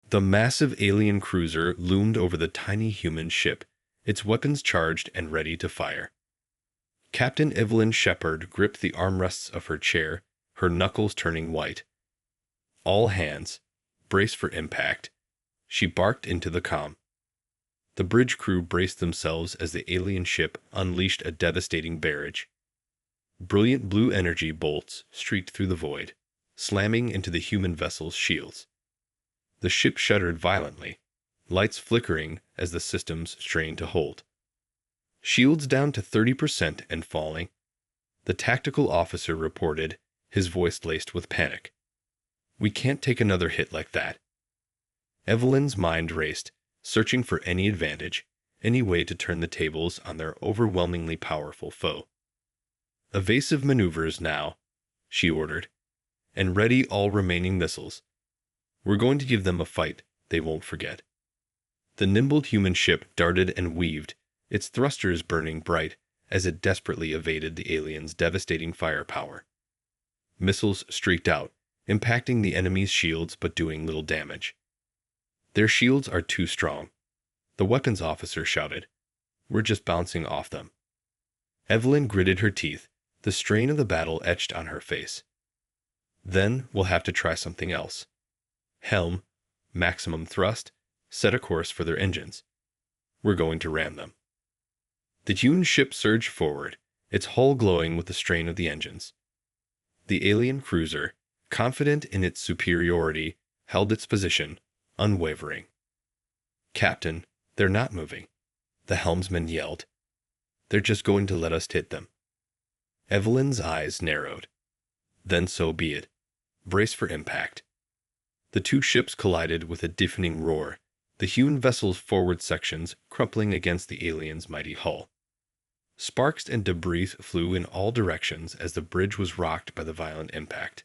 The massive alien cruiser loomed over the tiny human ship, its weapons charged and ready to fire. Captain Evelyn Shepard gripped the armrests of her chair, her knuckles turning white. "All hands, brace for impact," she barked into the comm. The bridge crew braced themselves as the alien ship unleashed a devastating barrage. Brilliant blue energy bolts streaked through the void, slamming into the human vessel's shields. The ship shuddered violently, lights flickering as the systems strained to hold. "Shields down to 30% and falling," the tactical officer reported, his voice laced with panic. "We can't take another hit like that." Evelyn's mind raced, searching for any advantage, any way to turn the tables on their overwhelmingly powerful foe. "Evasive maneuvers now," she ordered, "and ready all remaining missiles. We're going to give them a fight they won't forget." The nimble human ship darted and weaved, its thrusters burning bright as it desperately evaded the aliens' devastating firepower. Missiles streaked out, impacting the enemy's shields but doing little damage. "Their shields are too strong," the weapons officer shouted. "We're just bouncing off them." Evelyn gritted her teeth, the strain of the battle etched on her face. "Then we'll have to try something else. Helm, maximum thrust, set a course for their engines. We're going to ram them." The human ship surged forward, its hull glowing with the strain of the engines. The alien cruiser, confident in its superiority, held its position, unwavering. "Captain, they're not moving," the helmsman yelled. "They're just going to let us hit them." Evelyn's eyes narrowed. "Then so be it. Brace for impact." The two ships collided with a deafening roar, the human vessel's forward sections crumpling against the alien's mighty hull. Sparks and debris flew in all directions as the bridge was rocked by the violent impact.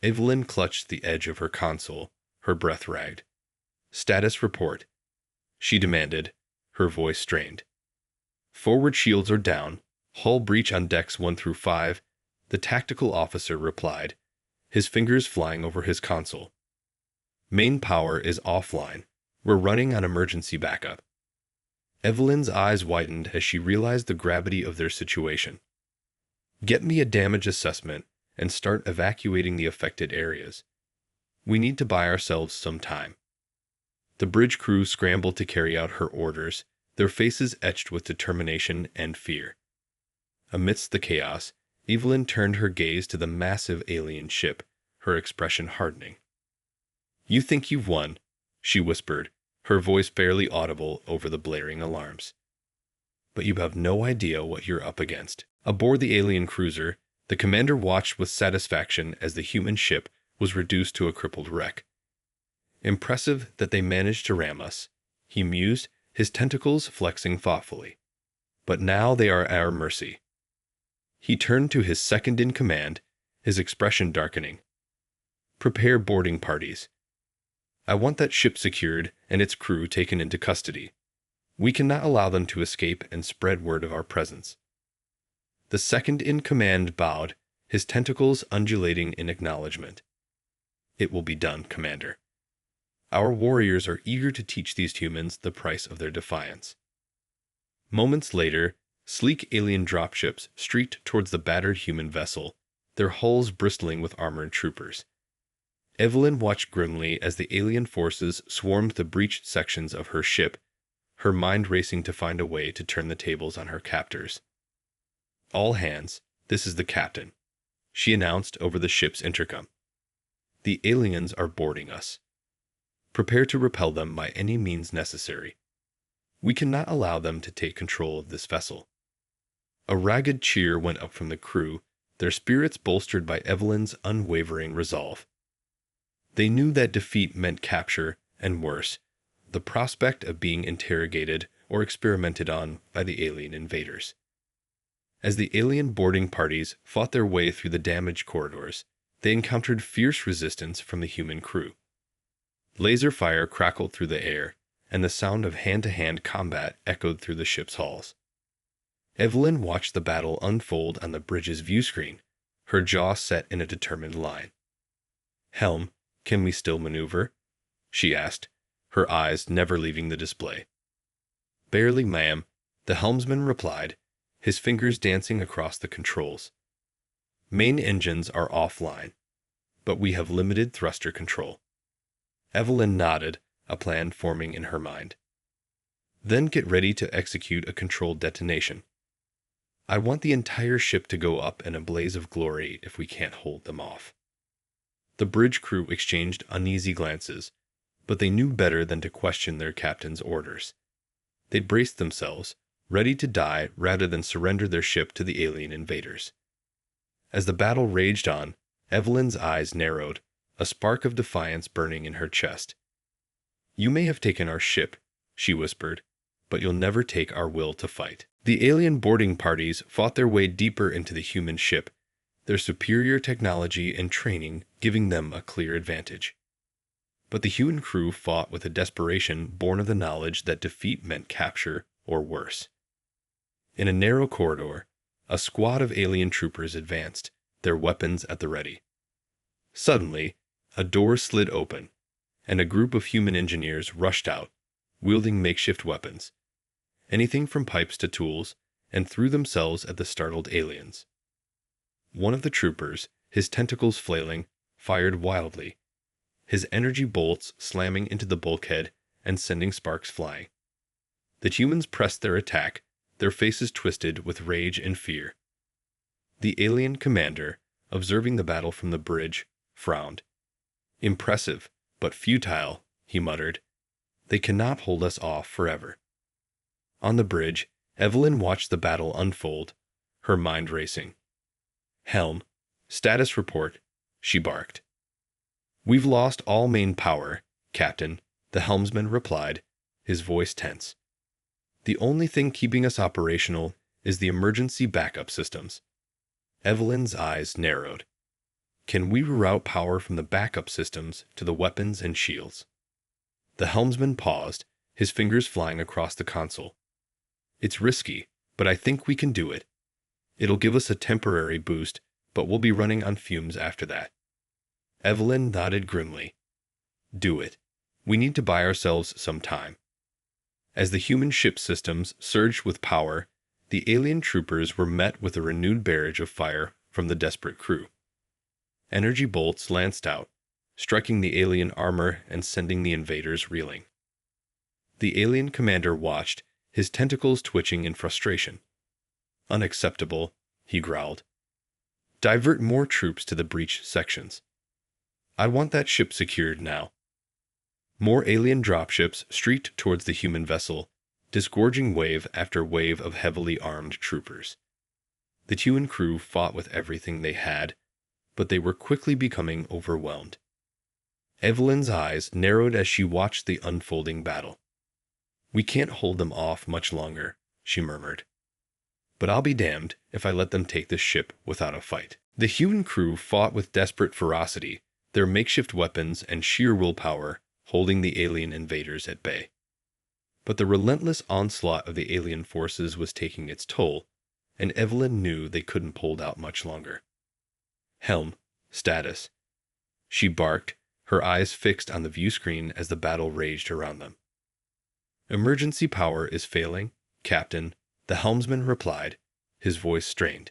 Evelyn clutched the edge of her console, her breath ragged. "Status report," she demanded, her voice strained. "Forward shields are down, hull breach on decks 1 through 5, the tactical officer replied, his fingers flying over his console. "Main power is offline. We're running on emergency backup." Evelyn's eyes widened as she realized the gravity of their situation. "Get me a damage assessment and start evacuating the affected areas. We need to buy ourselves some time." The bridge crew scrambled to carry out her orders, their faces etched with determination and fear. Amidst the chaos, Evelyn turned her gaze to the massive alien ship, her expression hardening. "You think you've won," she whispered, her voice barely audible over the blaring alarms. "But you have no idea what you're up against." Aboard the alien cruiser, the commander watched with satisfaction as the human ship was reduced to a crippled wreck. "Impressive that they managed to ram us," he mused, his tentacles flexing thoughtfully. "But now they are at our mercy." He turned to his second-in-command, his expression darkening. "Prepare boarding parties. I want that ship secured and its crew taken into custody. We cannot allow them to escape and spread word of our presence." The second-in-command bowed, his tentacles undulating in acknowledgement. "It will be done, Commander. Our warriors are eager to teach these humans the price of their defiance." Moments later, sleek alien dropships streaked towards the battered human vessel, their hulls bristling with armored troopers. Evelyn watched grimly as the alien forces swarmed the breached sections of her ship, her mind racing to find a way to turn the tables on her captors. "All hands, this is the captain," she announced over the ship's intercom. "The aliens are boarding us. Prepare to repel them by any means necessary. We cannot allow them to take control of this vessel." A ragged cheer went up from the crew, their spirits bolstered by Evelyn's unwavering resolve. They knew that defeat meant capture, and worse, the prospect of being interrogated or experimented on by the alien invaders. As the alien boarding parties fought their way through the damaged corridors, they encountered fierce resistance from the human crew. Laser fire crackled through the air, and the sound of hand-to-hand combat echoed through the ship's halls. Evelyn watched the battle unfold on the bridge's viewscreen, her jaw set in a determined line. "Helm, can we still maneuver?" she asked, her eyes never leaving the display. Barely, ma'am, the helmsman replied, his fingers dancing across the controls. Main engines are offline, but we have limited thruster control. Evelyn nodded, a plan forming in her mind. Then get ready to execute a controlled detonation. I want the entire ship to go up in a blaze of glory if we can't hold them off. The bridge crew exchanged uneasy glances, but they knew better than to question their captain's orders. They'd braced themselves, ready to die rather than surrender their ship to the alien invaders. As the battle raged on, Evelyn's eyes narrowed, a spark of defiance burning in her chest. You may have taken our ship, she whispered, but you'll never take our will to fight. The alien boarding parties fought their way deeper into the human ship, their superior technology and training giving them a clear advantage. But the human crew fought with a desperation born of the knowledge that defeat meant capture or worse. In a narrow corridor, a squad of alien troopers advanced, their weapons at the ready. Suddenly, a door slid open, and a group of human engineers rushed out, wielding makeshift weapons, anything from pipes to tools, and threw themselves at the startled aliens. One of the troopers, his tentacles flailing, fired wildly, his energy bolts slamming into the bulkhead and sending sparks flying. The humans pressed their attack, their faces twisted with rage and fear. The alien commander, observing the battle from the bridge, frowned. Impressive, but futile, he muttered. They cannot hold us off forever. On the bridge, Evelyn watched the battle unfold, her mind racing. Helm, status report, she barked. We've lost all main power, Captain, the helmsman replied, his voice tense. The only thing keeping us operational is the emergency backup systems. Evelyn's eyes narrowed. Can we reroute power from the backup systems to the weapons and shields? The helmsman paused, his fingers flying across the console. It's risky, but I think we can do it. It'll give us a temporary boost, but we'll be running on fumes after that. Evelyn nodded grimly. Do it. We need to buy ourselves some time. As the human ship systems surged with power, the alien troopers were met with a renewed barrage of fire from the desperate crew. Energy bolts lanced out, striking the alien armor and sending the invaders reeling. The alien commander watched, his tentacles twitching in frustration. Unacceptable, he growled. Divert more troops to the breach sections. I want that ship secured now. More alien dropships streaked towards the human vessel, disgorging wave after wave of heavily armed troopers. The human crew fought with everything they had, but they were quickly becoming overwhelmed. Evelyn's eyes narrowed as she watched the unfolding battle. We can't hold them off much longer, she murmured. But I'll be damned if I let them take this ship without a fight. The human crew fought with desperate ferocity, their makeshift weapons and sheer willpower holding the alien invaders at bay. But the relentless onslaught of the alien forces was taking its toll, and Evelyn knew they couldn't hold out much longer. Helm, status. She barked, her eyes fixed on the view screen as the battle raged around them. Emergency power is failing, Captain, the helmsman replied, his voice strained.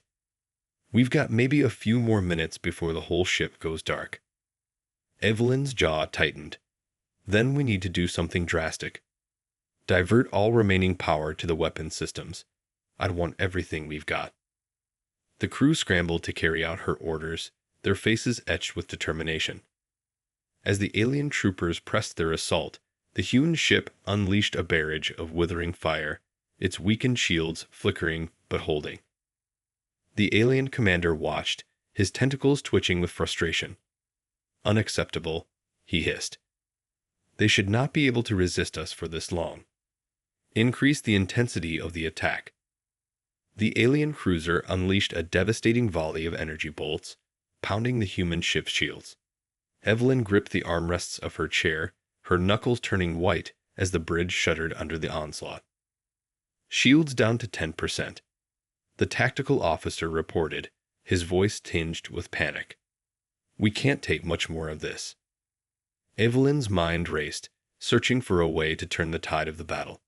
We've got maybe a few more minutes before the whole ship goes dark. Evelyn's jaw tightened. Then we need to do something drastic. Divert all remaining power to the weapon systems. I'd want everything we've got. The crew scrambled to carry out her orders, their faces etched with determination. As the alien troopers pressed their assault, the human ship unleashed a barrage of withering fire, its weakened shields flickering but holding. The alien commander watched, his tentacles twitching with frustration. Unacceptable, he hissed. They should not be able to resist us for this long. Increase the intensity of the attack. The alien cruiser unleashed a devastating volley of energy bolts, pounding the human ship's shields. Evelyn gripped the armrests of her chair, her knuckles turning white as the bridge shuddered under the onslaught. Shields down to 10%. The tactical officer reported, his voice tinged with panic. We can't take much more of this. Evelyn's mind raced, searching for a way to turn the tide of the battle.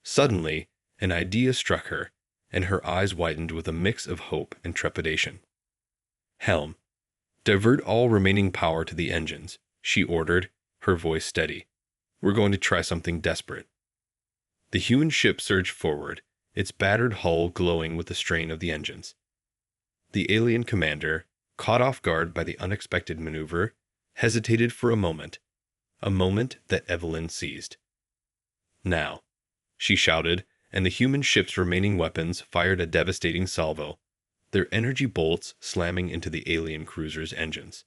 Suddenly, an idea struck her, and her eyes widened with a mix of hope and trepidation. "Helm, divert all remaining power to the engines," she ordered, her voice steady. "We're going to try something desperate." The human ship surged forward, its battered hull glowing with the strain of the engines. The alien commander, caught off guard by the unexpected maneuver, hesitated for a moment that Evelyn seized. "Now," she shouted, and the human ship's remaining weapons fired a devastating salvo, their energy bolts slamming into the alien cruiser's engines.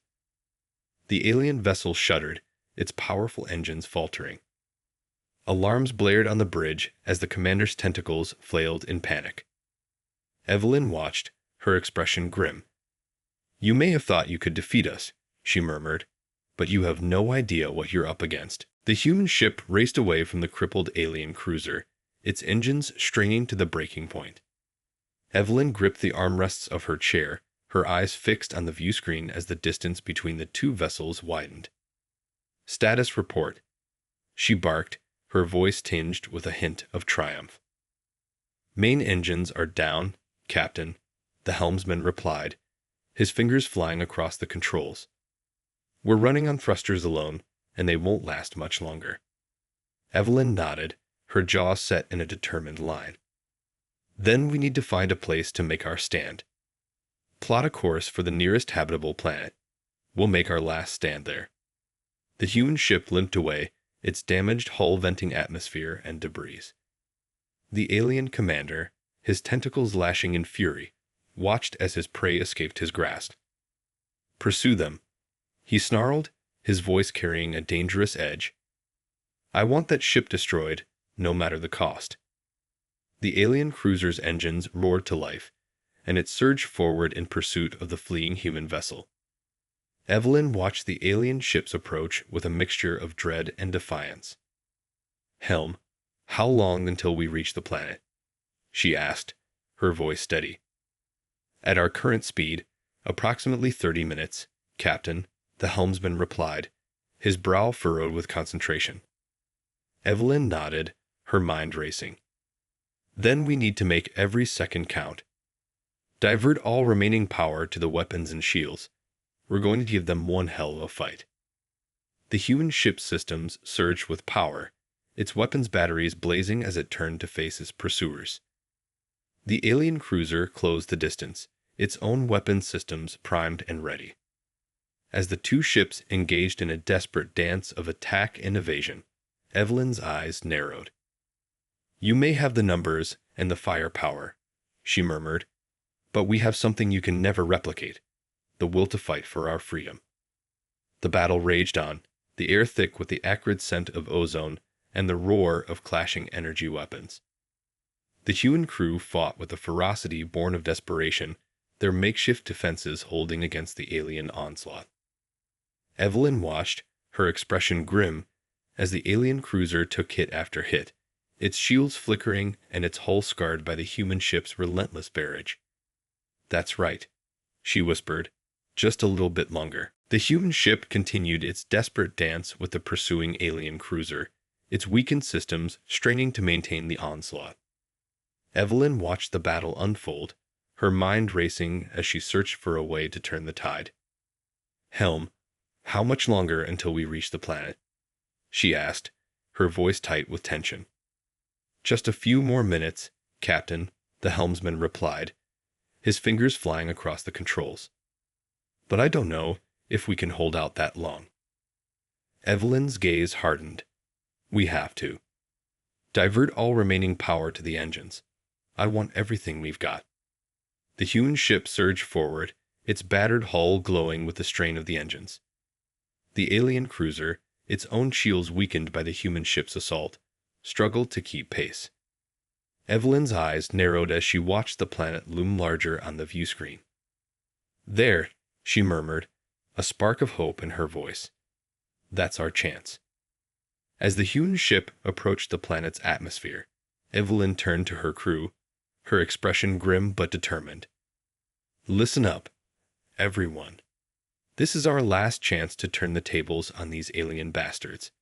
The alien vessel shuddered, its powerful engines faltering. Alarms blared on the bridge as the commander's tentacles flailed in panic. Evelyn watched, her expression grim. "You may have thought you could defeat us," she murmured, "but you have no idea what you're up against." The human ship raced away from the crippled alien cruiser, its engines straining to the breaking point. Evelyn gripped the armrests of her chair, her eyes fixed on the view screen as the distance between the two vessels widened. "Status report," she barked, her voice tinged with a hint of triumph. "Main engines are down, Captain," the helmsman replied, his fingers flying across the controls. "We're running on thrusters alone, and they won't last much longer." Evelyn nodded, her jaw set in a determined line. "Then we need to find a place to make our stand. Plot a course for the nearest habitable planet. We'll make our last stand there." The human ship limped away, its damaged hull venting atmosphere and debris. The alien commander, his tentacles lashing in fury, watched as his prey escaped his grasp. "Pursue them," he snarled, his voice carrying a dangerous edge. "I want that ship destroyed, no matter the cost." The alien cruiser's engines roared to life, and it surged forward in pursuit of the fleeing human vessel. Evelyn watched the alien ship's approach with a mixture of dread and defiance. "Helm, how long until we reach the planet?" she asked, her voice steady. "At our current speed, approximately 30 minutes, Captain," the helmsman replied, his brow furrowed with concentration. Evelyn nodded, her mind racing. "Then we need to make every second count. Divert all remaining power to the weapons and shields. We're going to give them one hell of a fight." The human ship's systems surged with power, its weapons batteries blazing as it turned to face its pursuers. The alien cruiser closed the distance, its own weapons systems primed and ready. As the two ships engaged in a desperate dance of attack and evasion, Evelyn's eyes narrowed. "You may have the numbers and the firepower," she murmured, "but we have something you can never replicate, the will to fight for our freedom." The battle raged on, the air thick with the acrid scent of ozone and the roar of clashing energy weapons. The human crew fought with a ferocity born of desperation, their makeshift defenses holding against the alien onslaught. Evelyn watched, her expression grim, as the alien cruiser took hit after hit, its shields flickering and its hull scarred by the human ship's relentless barrage. "That's right," she whispered, "just a little bit longer." The human ship continued its desperate dance with the pursuing alien cruiser, its weakened systems straining to maintain the onslaught. Evelyn watched the battle unfold, her mind racing as she searched for a way to turn the tide. "Helm, how much longer until we reach the planet?" she asked, her voice tight with tension. "Just a few more minutes, Captain," the helmsman replied, his fingers flying across the controls. "But I don't know if we can hold out that long." Evelyn's gaze hardened. "We have to. Divert all remaining power to the engines. I want everything we've got." The human ship surged forward, its battered hull glowing with the strain of the engines. The alien cruiser, its own shields weakened by the human ship's assault, struggled to keep pace. Evelyn's eyes narrowed as she watched the planet loom larger on the view screen. "There," she murmured, a spark of hope in her voice. "That's our chance." As the human ship approached the planet's atmosphere, Evelyn turned to her crew, her expression grim but determined. "Listen up, everyone. This is our last chance to turn the tables on these alien bastards.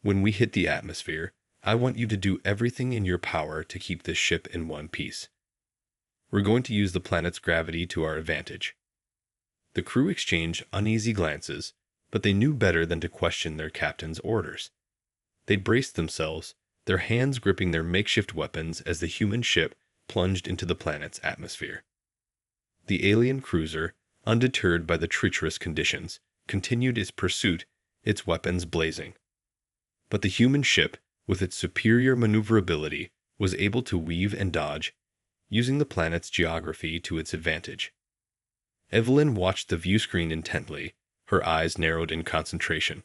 When we hit the atmosphere, I want you to do everything in your power to keep this ship in one piece. We're going to use the planet's gravity to our advantage." The crew exchanged uneasy glances, but they knew better than to question their captain's orders. They braced themselves, their hands gripping their makeshift weapons as the human ship plunged into the planet's atmosphere. The alien cruiser, undeterred by the treacherous conditions, continued its pursuit, its weapons blazing. But the human ship, with its superior maneuverability, was able to weave and dodge, using the planet's geography to its advantage. Evelyn watched the view screen intently, her eyes narrowed in concentration.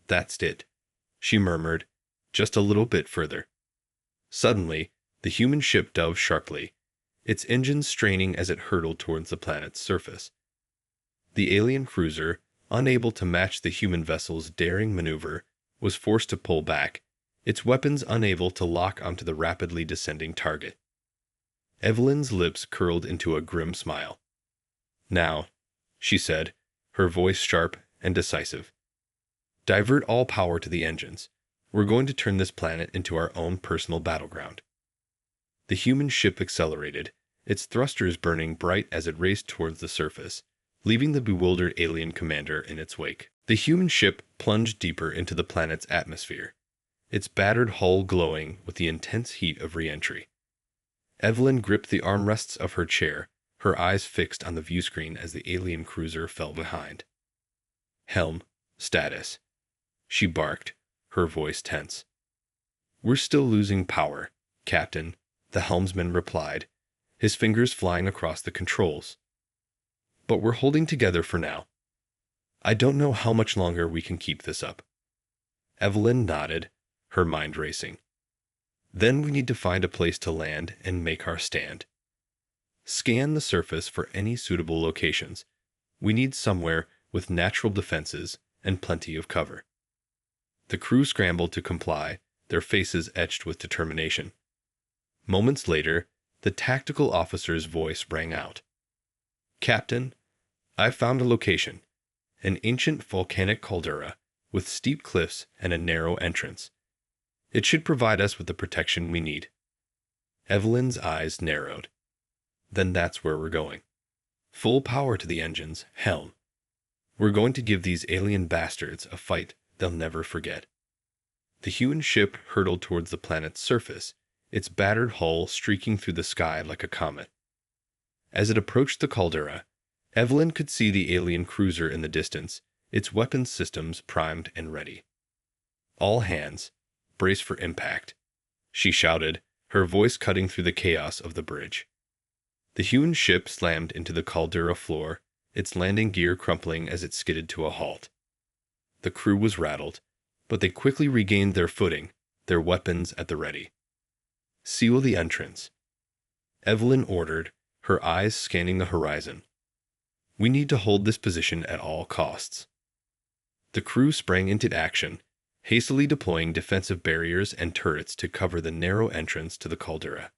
"That's it," she murmured, "just a little bit further." Suddenly, the human ship dove sharply, its engines straining as it hurtled towards the planet's surface. The alien cruiser, unable to match the human vessel's daring maneuver, was forced to pull back, its weapons unable to lock onto the rapidly descending target. Evelyn's lips curled into a grim smile. "Now," she said, her voice sharp and decisive. "Divert all power to the engines. We're going to turn this planet into our own personal battleground." The human ship accelerated, its thrusters burning bright as it raced towards the surface, leaving the bewildered alien commander in its wake. The human ship plunged deeper into the planet's atmosphere, its battered hull glowing with the intense heat of re-entry. Evelyn gripped the armrests of her chair, her eyes fixed on the viewscreen as the alien cruiser fell behind. "Helm, status," she barked, her voice tense. "We're still losing power, Captain," the helmsman replied, his fingers flying across the controls. "But we're holding together for now. I don't know how much longer we can keep this up." Evelyn nodded, her mind racing. "Then we need to find a place to land and make our stand. Scan the surface for any suitable locations. We need somewhere with natural defenses and plenty of cover." The crew scrambled to comply, their faces etched with determination. Moments later, the tactical officer's voice rang out. "Captain, I've found a location. An ancient volcanic caldera with steep cliffs and a narrow entrance. It should provide us with the protection we need." Evelyn's eyes narrowed. "Then that's where we're going. Full power to the engines, helm. We're going to give these alien bastards a fight they'll never forget." The human ship hurtled towards the planet's surface, its battered hull streaking through the sky like a comet. As it approached the caldera, Evelyn could see the alien cruiser in the distance, its weapons systems primed and ready. "All hands, brace for impact," she shouted, her voice cutting through the chaos of the bridge. The human ship slammed into the caldera floor, its landing gear crumpling as it skidded to a halt. The crew was rattled, but they quickly regained their footing, their weapons at the ready. "Seal the entrance," Evelyn ordered, her eyes scanning the horizon. "We need to hold this position at all costs." The crew sprang into action, hastily deploying defensive barriers and turrets to cover the narrow entrance to the caldera.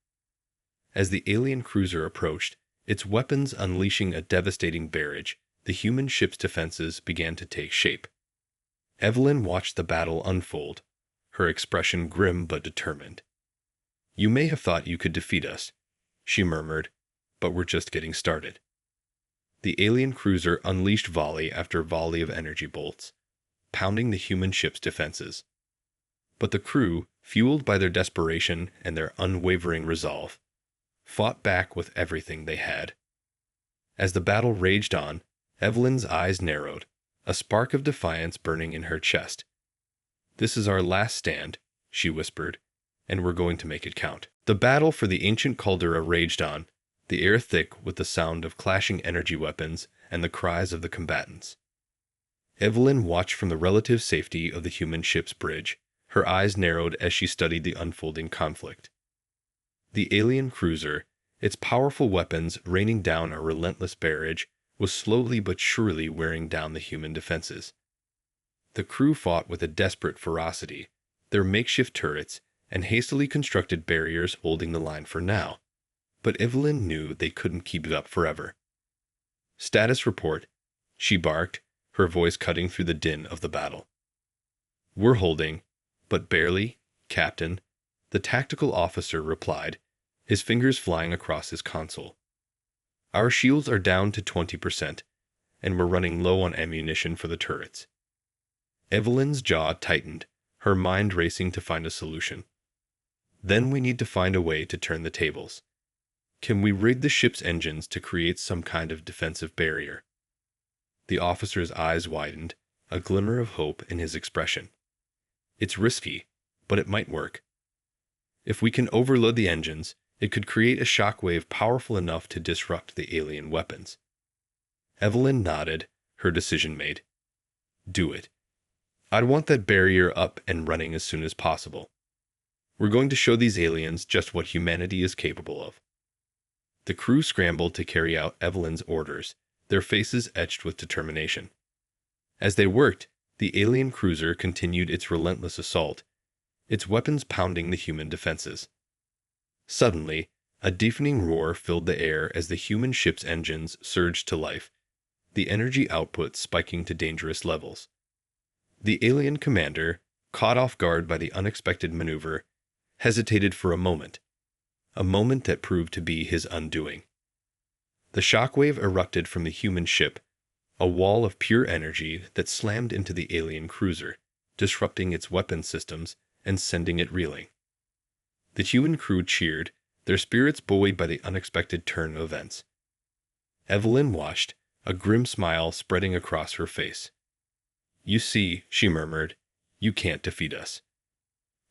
As the alien cruiser approached, its weapons unleashing a devastating barrage, the human ship's defenses began to take shape. Evelyn watched the battle unfold, her expression grim but determined. "You may have thought you could defeat us," she murmured, "but we're just getting started." The alien cruiser unleashed volley after volley of energy bolts, pounding the human ship's defenses. But the crew, fueled by their desperation and their unwavering resolve, fought back with everything they had. As the battle raged on, Evelyn's eyes narrowed, a spark of defiance burning in her chest. "This is our last stand," she whispered, "and we're going to make it count." The battle for the ancient caldera raged on, the air thick with the sound of clashing energy weapons and the cries of the combatants. Evelyn watched from the relative safety of the human ship's bridge, her eyes narrowed as she studied the unfolding conflict. The alien cruiser, its powerful weapons raining down a relentless barrage, was slowly but surely wearing down the human defenses. The crew fought with a desperate ferocity, their makeshift turrets and hastily constructed barriers holding the line for now. But Evelyn knew they couldn't keep it up forever. "Status report, she barked, her voice cutting through the din of the battle. We're holding, but barely, Captain, the tactical officer replied, his fingers flying across his console. Our shields are down to 20%, and we're running low on ammunition for the turrets. Evelyn's jaw tightened, her mind racing to find a solution. Then we need to find a way to turn the tables. Can we rig the ship's engines to create some kind of defensive barrier? The officer's eyes widened, a glimmer of hope in his expression. It's risky, but it might work. If we can overload the engines, it could create a shockwave powerful enough to disrupt the alien weapons. Evelyn nodded, her decision made. Do it. I'd want that barrier up and running as soon as possible. We're going to show these aliens just what humanity is capable of. The crew scrambled to carry out Evelyn's orders, their faces etched with determination. As they worked, the alien cruiser continued its relentless assault, its weapons pounding the human defenses. Suddenly, a deafening roar filled the air as the human ship's engines surged to life, the energy output spiking to dangerous levels. The alien commander, caught off guard by the unexpected maneuver, hesitated for a moment that proved to be his undoing. The shockwave erupted from the human ship, a wall of pure energy that slammed into the alien cruiser, disrupting its weapon systems and sending it reeling. The human crew cheered, their spirits buoyed by the unexpected turn of events. Evelyn watched, a grim smile spreading across her face. You see, she murmured, you can't defeat us.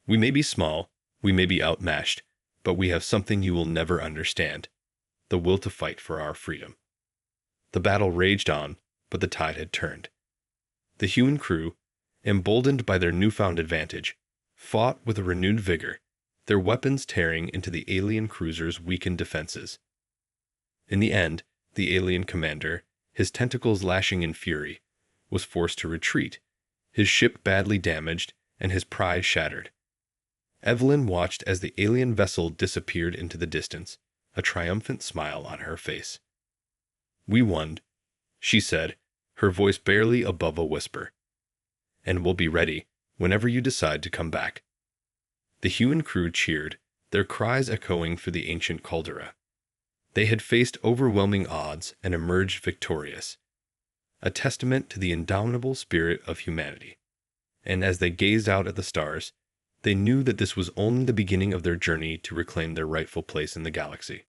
We may be small, we may be outmatched, but we have something you will never understand, the will to fight for our freedom. The battle raged on, but the tide had turned. The human crew, emboldened by their newfound advantage, fought with a renewed vigor, their weapons tearing into the alien cruiser's weakened defenses. In the end, the alien commander, his tentacles lashing in fury, was forced to retreat, his ship badly damaged and his pride shattered. Evelyn watched as the alien vessel disappeared into the distance, a triumphant smile on her face. We won, she said, her voice barely above a whisper. And we'll be ready whenever you decide to come back. The human crew cheered, their cries echoing through the ancient caldera. They had faced overwhelming odds and emerged victorious, a testament to the indomitable spirit of humanity. And as they gazed out at the stars, they knew that this was only the beginning of their journey to reclaim their rightful place in the galaxy.